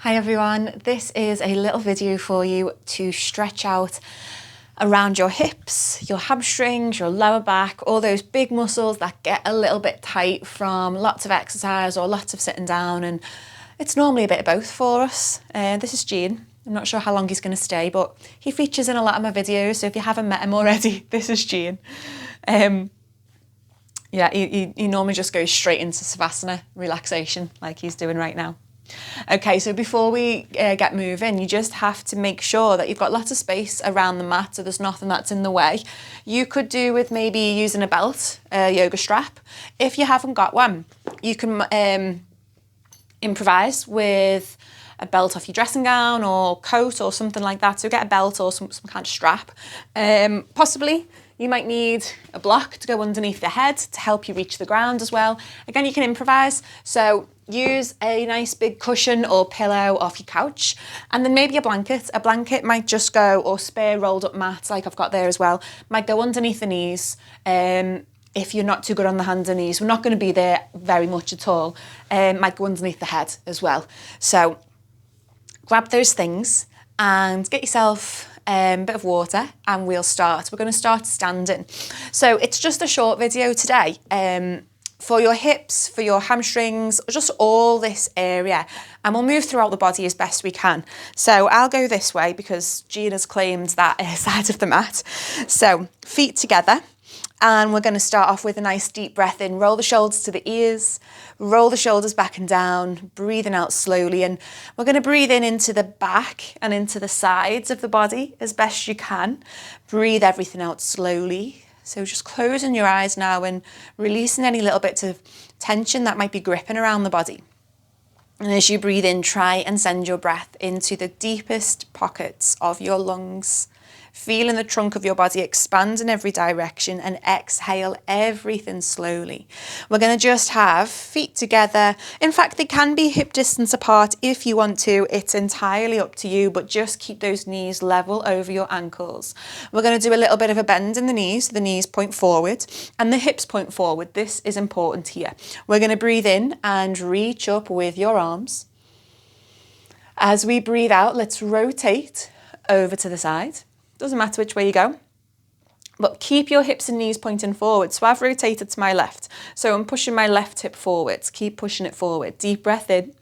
Hi everyone, this is a little video for you to stretch out around your hips, your hamstrings, your lower back, all those big muscles that get a little bit tight from lots of exercise or lots of sitting down, and it's normally a bit of both for us. This is Gene. I'm not sure how long he's going to stay, but he features in a lot of my videos, so if you haven't met him already, this is Gene. Yeah, he normally just goes straight into Savasana relaxation like he's doing right now. Okay, so before we get moving, you just have to make sure that you've got lots of space around the mat so there's nothing that's in the way. You could do with maybe using a belt, a yoga strap. If you haven't got one, you can improvise with a belt off your dressing gown or coat or something like that. So get a belt or some kind of strap. Possibly you might need a block to go underneath the head to help you reach the ground as well. Again, you can improvise. So use a nice big cushion or pillow off your couch, and then maybe a blanket. A blanket might just go, or spare rolled up mats like I've got there as well, might go underneath the knees. If you're not too good on the hands and knees, we're not going to be there very much at all. Might go underneath the head as well. So grab those things and get yourself a bit of water and we'll start. We're going to start standing. So it's just a short video today for your hips, for your hamstrings, just all this area. And we'll move throughout the body as best we can. So I'll go this way because Gina's claimed that side of the mat. So feet together. And we're going to start off with a nice deep breath in. Roll the shoulders to the ears, roll the shoulders back and down, breathing out slowly. And we're going to breathe in into the back and into the sides of the body as best you can. Breathe everything out slowly. So just closing your eyes now and releasing any little bits of tension that might be gripping around the body. And as you breathe in, try and send your breath into the deepest pockets of your lungs. Feeling the trunk of your body expand in every direction and exhale everything slowly. We're going to just have feet together. In fact, they can be hip distance apart if you want to. It's entirely up to you, but just keep those knees level over your ankles. We're going to do a little bit of a bend in the knees. The knees point forward and the hips point forward. This is important here. We're going to breathe in and reach up with your arms. As we breathe out, let's rotate over to the side. Doesn't matter which way you go, but keep your hips and knees pointing forward. So I've rotated to my left. So I'm pushing my left hip forwards. Keep pushing it forward. Deep breath in,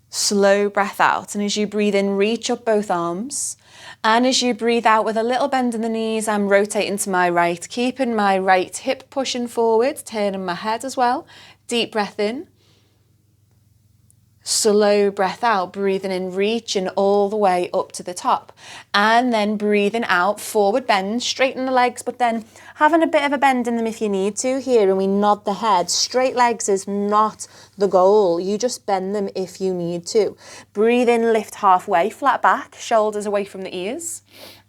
slow breath out. And as you breathe in, reach up both arms. And as you breathe out with a little bend in the knees, I'm rotating to my right, keeping my right hip pushing forward, turning my head as well. Deep breath in. Slow breath out, breathing in, reaching all the way up to the top. And then breathing out, forward bend, straighten the legs, but then having a bit of a bend in them if you need to here, and we nod the head. Straight legs is not the goal. You just bend them if you need to. Breathe in, lift halfway, flat back, shoulders away from the ears.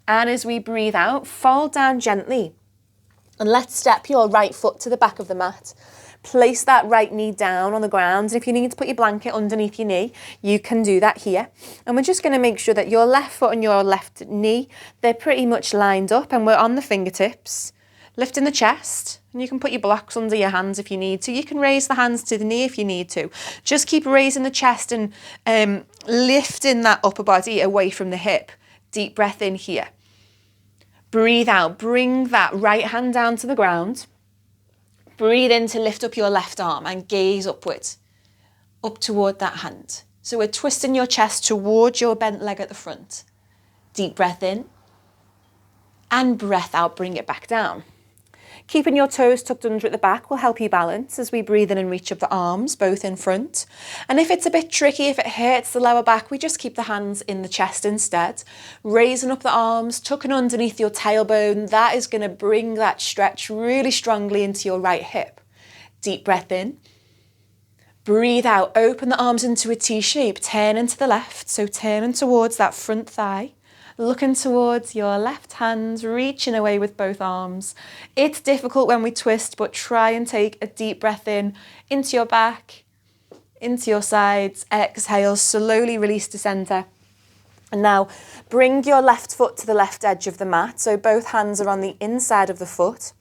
And as we breathe out, fold down gently. And let's step your right foot to the back of the mat. Place that right knee down on the ground. And if you need to put your blanket underneath your knee, you can do that here. And we're just going to make sure that your left foot and your left knee, they're pretty much lined up and we're on the fingertips. Lifting the chest. And you can put your blocks under your hands if you need to. You can raise the hands to the knee if you need to. Just keep raising the chest and lifting that upper body away from the hip. Deep breath in here. Breathe out. Bring that right hand down to the ground. Breathe in to lift up your left arm and gaze upwards, up toward that hand. So we're twisting your chest towards your bent leg at the front. Deep breath in and breath out, bring it back down. Keeping your toes tucked under at the back will help you balance as we breathe in and reach up the arms, both in front. And if it's a bit tricky, if it hurts the lower back, we just keep the hands in the chest instead. Raising up the arms, tucking underneath your tailbone. That is going to bring that stretch really strongly into your right hip. Deep breath in. Breathe out, open the arms into a T shape, turning to the left. So turning towards that front thigh. Looking towards your left hand, reaching away with both arms. It's difficult when we twist, but try and take a deep breath in, into your back, into your sides. Exhale, slowly release to center. And now bring your left foot to the left edge of the mat. So both hands are on the inside of the foot.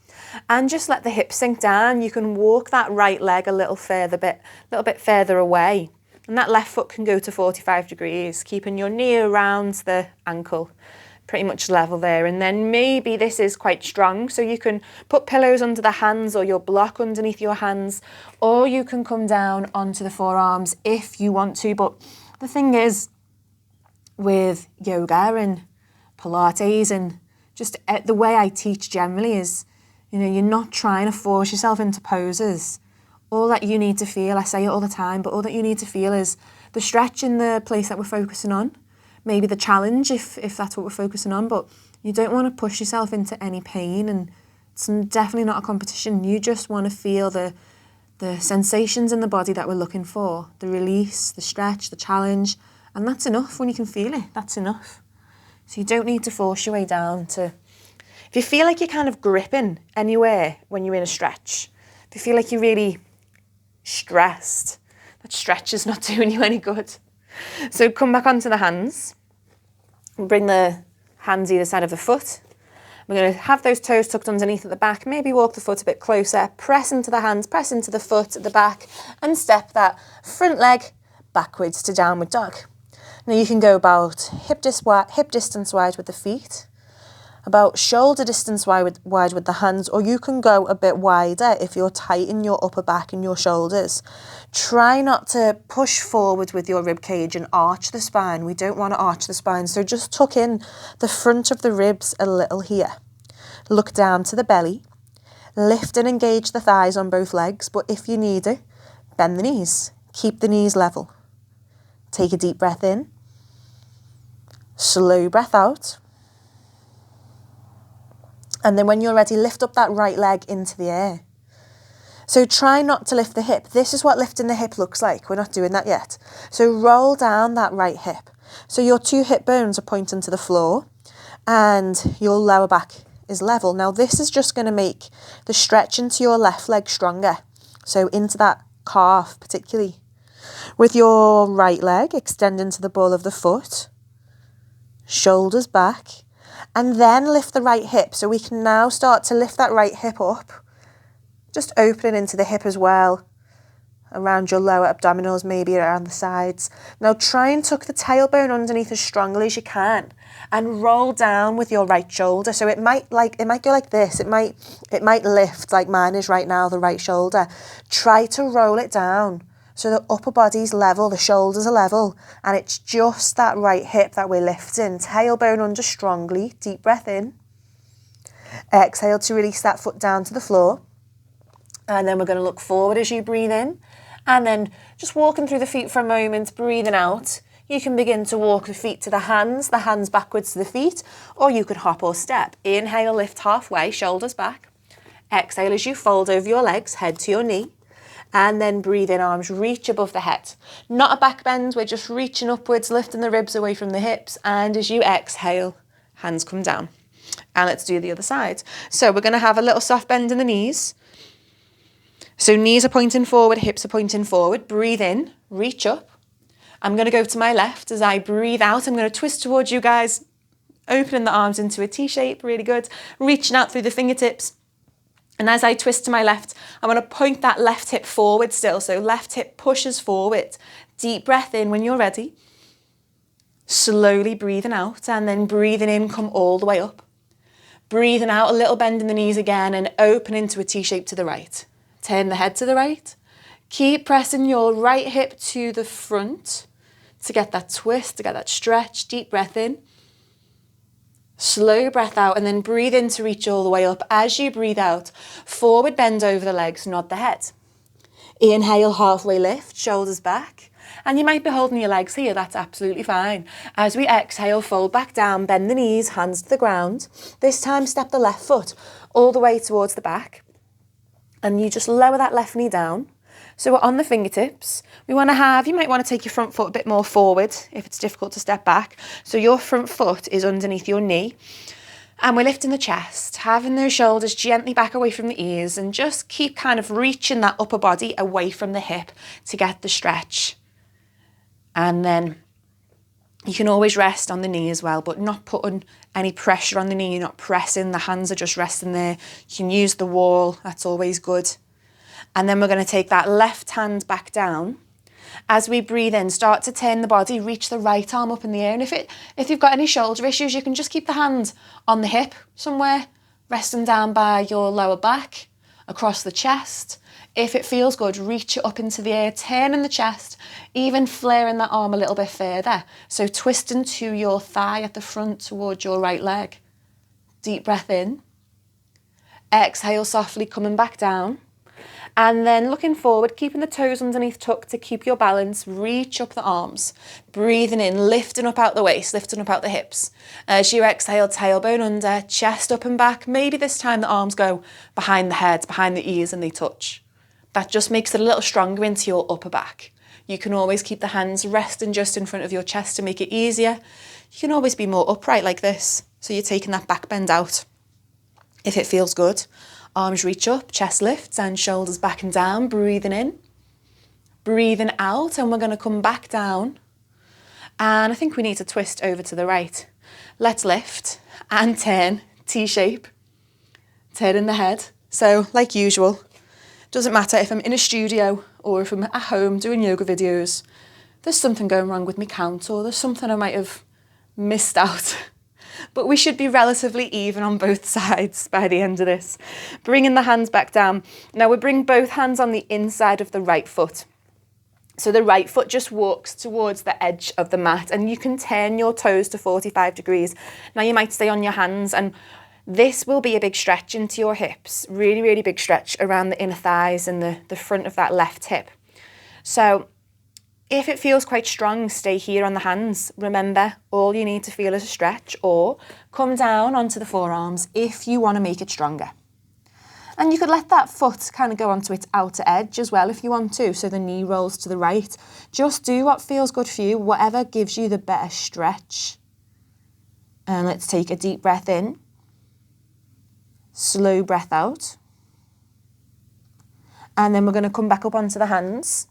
And just let the hips sink down. You can walk that right leg a little bit further away. And that left foot can go to 45 degrees, keeping your knee around the ankle, pretty much level there. And then maybe this is quite strong, so you can put pillows under the hands or your block underneath your hands, or you can come down onto the forearms if you want to. But the thing is, with yoga and Pilates and just the way I teach generally is, you know, you're not trying to force yourself into poses. All that you need to feel, I say it all the time, but all that you need to feel is the stretch in the place that we're focusing on, maybe the challenge if that's what we're focusing on, but you don't want to push yourself into any pain, and it's definitely not a competition. You just want to feel the sensations in the body that we're looking for, the release, the stretch, the challenge, and that's enough. When you can feel it, that's enough. So you don't need to force your way down to... If you feel like you're kind of gripping anywhere when you're in a stretch, if you feel like you're really stressed, that stretch is not doing you any good. So come back onto the hands. Bring the hands either side of the foot. We're going to have those toes tucked underneath at the back. Maybe walk the foot a bit closer. Press into the hands, press into the foot at the back, and step that front leg backwards to downward dog. Now you can go about hip distance wide with the feet, about shoulder distance wide with the hands, or you can go a bit wider if you're tight in your upper back and your shoulders. Try not to push forward with your rib cage and arch the spine. We don't want to arch the spine, so just tuck in the front of the ribs a little here. Look down to the belly. Lift and engage the thighs on both legs, but if you need it, bend the knees. Keep the knees level. Take a deep breath in. Slow breath out. And then when you're ready, lift up that right leg into the air. So try not to lift the hip. This is what lifting the hip looks like. We're not doing that yet. So roll down that right hip. So your two hip bones are pointing to the floor and your lower back is level. Now this is just going to make the stretch into your left leg stronger. So into that calf particularly. With your right leg, extend into the ball of the foot. Shoulders back. And then lift the right hip. So we can now start to lift that right hip up. Just opening into the hip as well. Around your lower abdominals, maybe around the sides. Now try and tuck the tailbone underneath as strongly as you can. And roll down with your right shoulder. So it might go like this. It might lift like mine is right now, the right shoulder. Try to roll it down. So the upper body's level, the shoulders are level, and it's just that right hip that we're lifting. Tailbone under strongly, deep breath in. Exhale to release that foot down to the floor. And then we're going to look forward as you breathe in. And then just walking through the feet for a moment, breathing out. You can begin to walk the feet to the hands backwards to the feet, or you could hop or step. Inhale, lift halfway, shoulders back. Exhale as you fold over your legs, head to your knee. And then breathe in, arms reach above the head. Not a back bend, we're just reaching upwards, lifting the ribs away from the hips. And as you exhale, hands come down. And let's do the other side. So we're going to have a little soft bend in the knees. So knees are pointing forward, hips are pointing forward. Breathe in, reach up. I'm going to go to my left. As I breathe out, I'm going to twist towards you guys, opening the arms into a T shape, really good. Reaching out through the fingertips. And as I twist to my left, I want to point that left hip forward still. So left hip pushes forward. Deep breath in when you're ready. Slowly breathing out, and then breathing in, come all the way up. Breathing out, a little bend in the knees again and open into a T shape to the right. Turn the head to the right. Keep pressing your right hip to the front to get that twist, to get that stretch. Deep breath in. Slow breath out, and then breathe in to reach all the way up. As you breathe out, forward bend over the legs, nod the head. Inhale, halfway lift, shoulders back. And you might be holding your legs here, that's absolutely fine. As we exhale, fold back down, bend the knees, hands to the ground. This time, step the left foot all the way towards the back. And you just lower that left knee down. So we're on the fingertips. You might want to take your front foot a bit more forward if it's difficult to step back. So your front foot is underneath your knee. And we're lifting the chest, having those shoulders gently back away from the ears, and just keep kind of reaching that upper body away from the hip to get the stretch. And then you can always rest on the knee as well, but not putting any pressure on the knee. You're not pressing, the hands are just resting there. You can use the wall, that's always good. And then we're going to take that left hand back down. As we breathe in, start to turn the body, reach the right arm up in the air. And if you've got any shoulder issues, you can just keep the hand on the hip somewhere, resting down by your lower back, across the chest. If it feels good, reach it up into the air, turning the chest, even flaring that arm a little bit further. So twisting to your thigh at the front towards your right leg. Deep breath in. Exhale softly, coming back down. And then looking forward, keeping the toes underneath tucked to keep your balance. Reach up the arms. Breathing in, lifting up out the waist, lifting up out the hips. As you exhale, tailbone under, chest up and back. Maybe this time the arms go behind the head, behind the ears, and they touch. That just makes it a little stronger into your upper back. You can always keep the hands resting just in front of your chest to make it easier. You can always be more upright like this. So you're taking that back bend out. If it feels good, arms reach up, chest lifts and shoulders back and down. Breathing in, breathing out, and we're going to come back down. And I think we need to twist over to the right. Let's lift and turn, T-shape, turning the head. So like usual, doesn't matter if I'm in a studio or if I'm at home doing yoga videos, there's something going wrong with my count or there's something I might have missed out. But we should be relatively even on both sides by the end of this. Bringing the hands back down. Now we bring both hands on the inside of the right foot. So the right foot just walks towards the edge of the mat and you can turn your toes to 45 degrees. Now you might stay on your hands and this will be a big stretch into your hips. Really, really big stretch around the inner thighs and the front of that left hip. So if it feels quite strong, stay here on the hands. Remember, all you need to feel is a stretch or come down onto the forearms if you want to make it stronger. And you could let that foot kind of go onto its outer edge as well if you want to, so the knee rolls to the right. Just do what feels good for you, whatever gives you the better stretch. And let's take a deep breath in. Slow breath out. And then we're going to come back up onto the hands.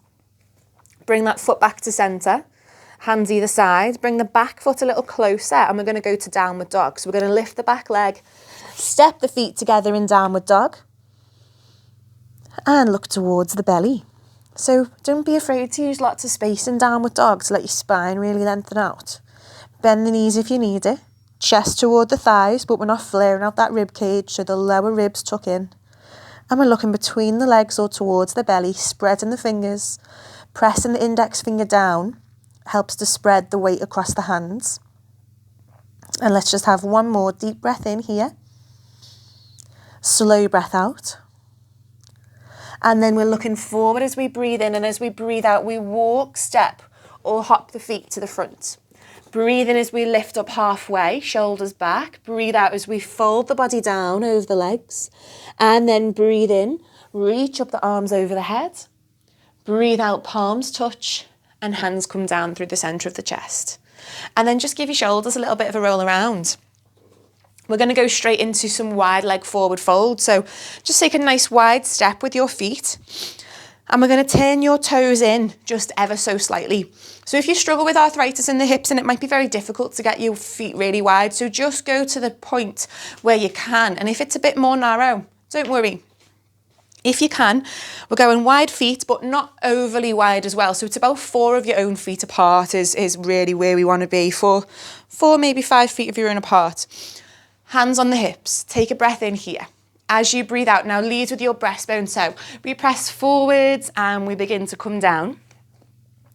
Bring that foot back to centre. Hands either side. Bring the back foot a little closer and we're going to go to downward dog. So we're going to lift the back leg. Step the feet together in downward dog. And look towards the belly. So don't be afraid to use lots of space in downward dog to let your spine really lengthen out. Bend the knees if you need it. Chest toward the thighs, but we're not flaring out that rib cage, so the lower ribs tuck in. And we're looking between the legs or towards the belly, spreading the fingers. Pressing the index finger down helps to spread the weight across the hands. And let's just have one more deep breath in here. Slow breath out. And then we're looking forward as we breathe in, and as we breathe out, we walk, step, or hop the feet to the front. Breathe in as we lift up halfway, shoulders back. Breathe out as we fold the body down over the legs. And then breathe in, reach up the arms over the head. Breathe out, palms touch, and hands come down through the centre of the chest. And then just give your shoulders a little bit of a roll around. We're going to go straight into some wide leg forward fold. So just take a nice wide step with your feet. And we're going to turn your toes in just ever so slightly. So if you struggle with arthritis in the hips, and it might be very difficult to get your feet really wide, so just go to the point where you can. And if it's a bit more narrow, don't worry. If you can, we're going wide feet, but not overly wide as well. So it's about 4 of your own feet apart is really where we want to be. 4, maybe 5 feet of your own apart. Hands on the hips. Take a breath in here. As you breathe out, now lead with your breastbone. So we press forwards and we begin to come down.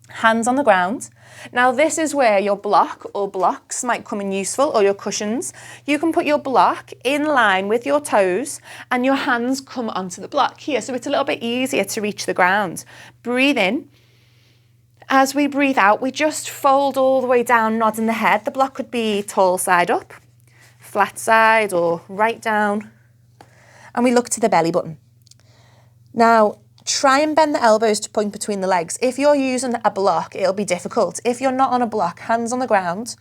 Hands on the ground. Now this is where your block or blocks might come in useful, or your cushions. You can put your block in line with your toes and your hands come onto the block here. So it's a little bit easier to reach the ground. Breathe in. As we breathe out, we just fold all the way down, nodding the head. The block could be tall side up, flat side, or right down. And we look to the belly button. Now, try and bend the elbows to point between the legs. If you're using a block, it'll be difficult. If you're not on a block, hands on the ground,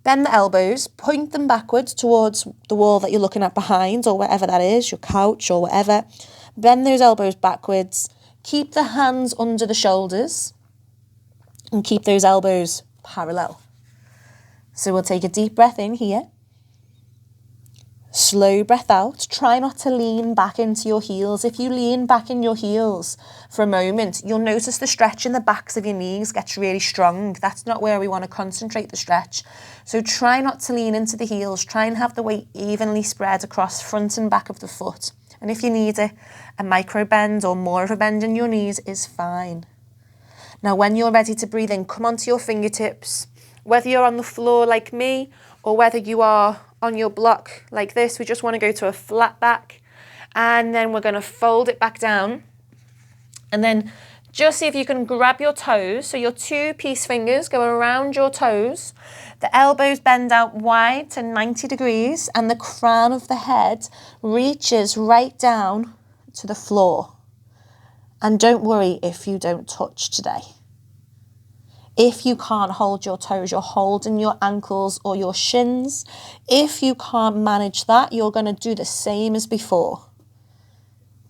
bend the elbows, point them backwards towards the wall that you're looking at behind, or wherever that is, your couch or whatever. Bend those elbows backwards. Keep the hands under the shoulders and keep those elbows parallel. So we'll take a deep breath in here. Slow breath out. Try not to lean back into your heels. If you lean back in your heels for a moment, you'll notice the stretch in the backs of your knees gets really strong. That's not where we want to concentrate the stretch. So try not to lean into the heels. Try and have the weight evenly spread across front and back of the foot. And if you need it, a micro bend or more of a bend in your knees is fine. Now, when you're ready to breathe in, come onto your fingertips. Whether you're on the floor like me or whether you are on your block like this, we just want to go to a flat back, and then we're going to fold it back down, and then just see if you can grab your toes. So your 2 peace fingers go around your toes, the elbows bend out wide to 90 degrees, and the crown of the head reaches right down to the floor. And don't worry if you don't touch today. If you can't hold your toes, you're holding your ankles or your shins. If you can't manage that, you're going to do the same as before.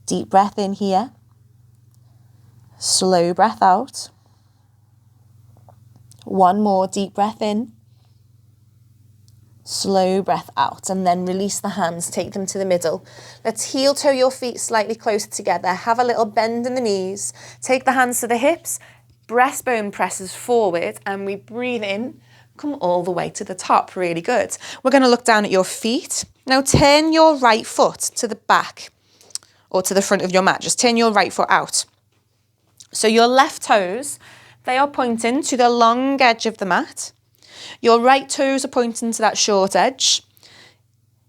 Deep breath in here. Slow breath out. One more deep breath in. Slow breath out, and then release the hands, take them to the middle. Let's heel toe your feet slightly closer together. Have a little bend in the knees. Take the hands to the hips. Breastbone presses forward, and we breathe in, come all the way to the top. Really good. We're going to look down at your feet. Now turn your right foot to the back or to the front of your mat. Just turn your right foot out. So your left toes, they are pointing to the long edge of the mat. Your right toes are pointing to that short edge.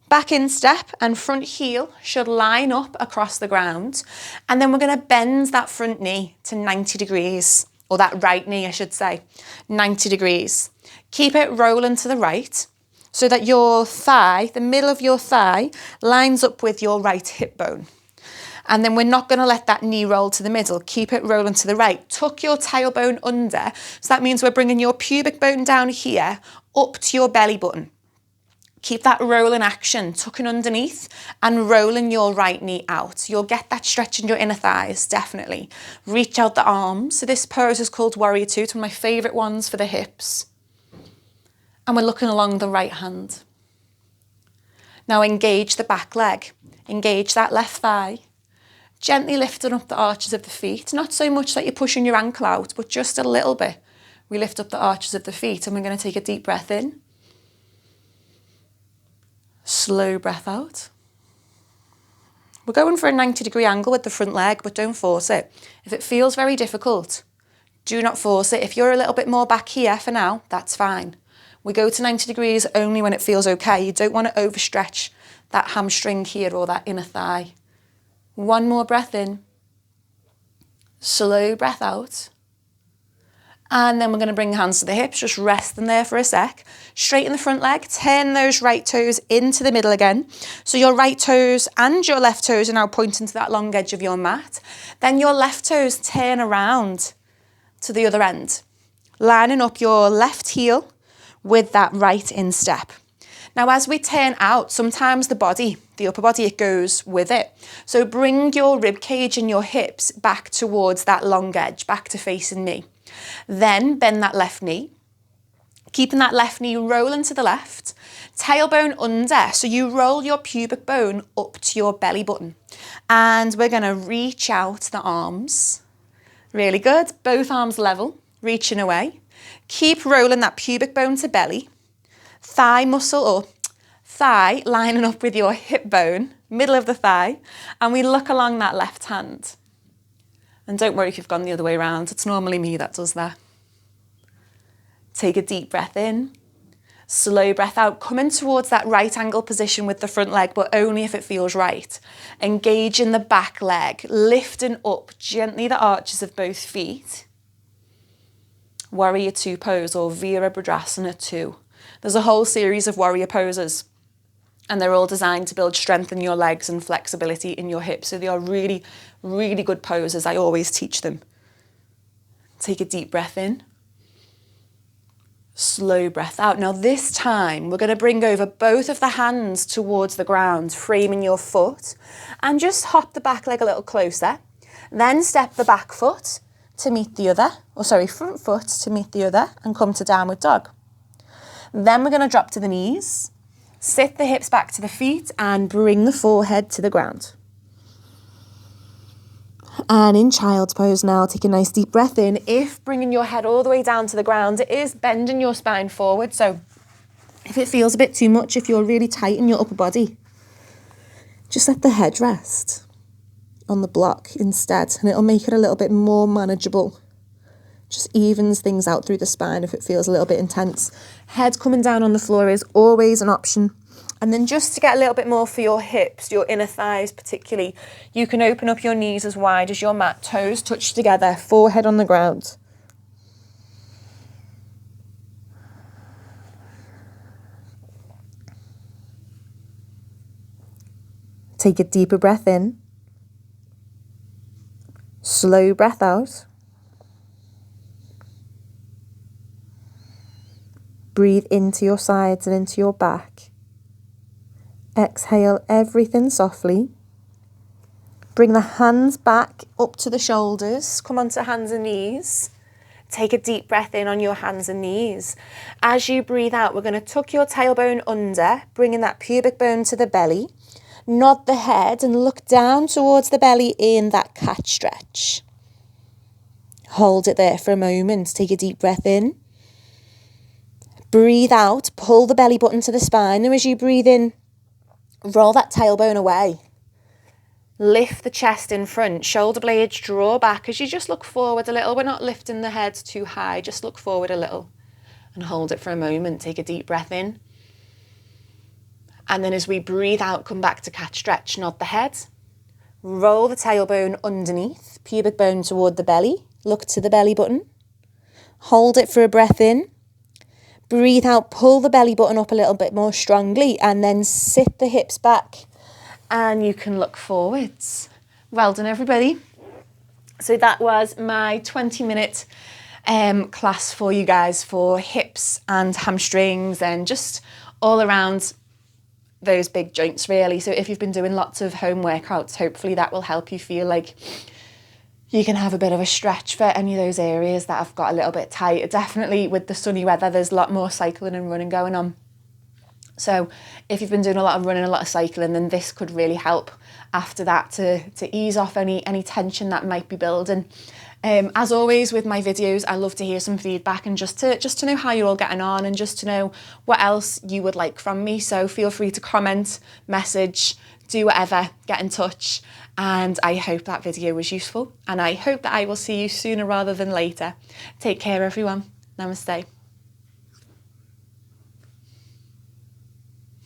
Back in step and front heel should line up across the ground. And then we're going to bend that front knee to 90 degrees. Or that right knee, I should say, 90 degrees. Keep it rolling to the right so that your thigh, the middle of your thigh, lines up with your right hip bone. And then we're not going to let that knee roll to the middle. Keep it rolling to the right. Tuck your tailbone under. So that means we're bringing your pubic bone down here up to your belly button. Keep that rolling action, tucking underneath and rolling your right knee out. You'll get that stretch in your inner thighs, definitely. Reach out the arms. So this pose is called Warrior Two. It's one of my favourite ones for the hips. And we're looking along the right hand. Now engage the back leg. Engage that left thigh. Gently lifting up the arches of the feet. Not so much that you're pushing your ankle out, but just a little bit. We lift up the arches of the feet, and we're going to take a deep breath in. Slow breath out. We're going for a 90-degree angle with the front leg, but don't force it. If it feels very difficult, do not force it. If you're a little bit more back here for now, that's fine. We go to 90 degrees only when it feels okay. You don't want to overstretch that hamstring here or that inner thigh. One more breath in. Slow breath out. And then we're going to bring the hands to the hips, just resting there for a sec. Straighten the front leg, turn those right toes into the middle again. So your right toes and your left toes are now pointing to that long edge of your mat. Then your left toes turn around to the other end, lining up your left heel with that right instep. Now, as we turn out, sometimes the upper body, it goes with it. So bring your rib cage and your hips back towards that long edge, back to facing me. Then bend that left knee, keeping that left knee rolling to the left, tailbone under, so you roll your pubic bone up to your belly button. And we're going to reach out the arms. Really good. Both arms level, reaching away. Keep rolling that pubic bone to belly. Thigh muscle or thigh lining up with your hip bone, middle of the thigh. And we look along that left hand. And don't worry if you've gone the other way around. It's normally me that does that. Take a deep breath in. Slow breath out. Coming towards that right angle position with the front leg, but only if it feels right. Engage in the back leg. Lifting up gently the arches of both feet. Warrior Two pose or Virabhadrasana 2. There's a whole series of warrior poses. And they're all designed to build strength in your legs and flexibility in your hips. So they are really, really good poses. I always teach them. Take a deep breath in. Slow breath out. Now this time, we're going to bring over both of the hands towards the ground, framing your foot. And just hop the back leg a little closer. Then step the back foot to meet the other. Front foot to meet the other and come to downward dog. Then we're going to drop to the knees. Sit the hips back to the feet and bring the forehead to the ground. And in child's pose now, take a nice deep breath in. If bringing your head all the way down to the ground, it is bending your spine forward. So if it feels a bit too much, if you're really tight in your upper body, just let the head rest on the block instead, and it'll make it a little bit more manageable. Just evens things out through the spine if it feels a little bit intense. Head coming down on the floor is always an option. And then just to get a little bit more for your hips, your inner thighs particularly, you can open up your knees as wide as your mat, toes touch together, forehead on the ground. Take a deeper breath in. Slow breath out. Breathe into your sides and into your back. Exhale everything softly. Bring the hands back up to the shoulders. Come onto hands and knees. Take a deep breath in on your hands and knees. As you breathe out, we're going to tuck your tailbone under, bringing that pubic bone to the belly. Nod the head and look down towards the belly in that cat stretch. Hold it there for a moment. Take a deep breath in. Breathe out, pull the belly button to the spine, and as you breathe in, roll that tailbone away. Lift the chest in front, shoulder blades draw back as you just look forward a little. We're not lifting the head too high, just look forward a little and hold it for a moment. Take a deep breath in. And then as we breathe out, come back to cat stretch, nod the head. Roll the tailbone underneath, pubic bone toward the belly. Look to the belly button. Hold it for a breath in. Breathe out, pull the belly button up a little bit more strongly and then sit the hips back and you can look forwards. Well done, everybody. So that was my 20-minute class for you guys for hips and hamstrings and just all around those big joints really. So if you've been doing lots of home workouts, hopefully that will help you feel like you can have a bit of a stretch for any of those areas that have got a little bit tight. Definitely with the sunny weather, there's a lot more cycling and running going on. So if you've been doing a lot of running, a lot of cycling, then this could really help after that to ease off any tension that might be building. As always with my videos, I love to hear some feedback and just to know how you're all getting on and just to know what else you would like from me. So feel free to comment, message, do whatever, get in touch. And I hope that video was useful and I hope that I will see you sooner rather than later. Take care, everyone. Namaste.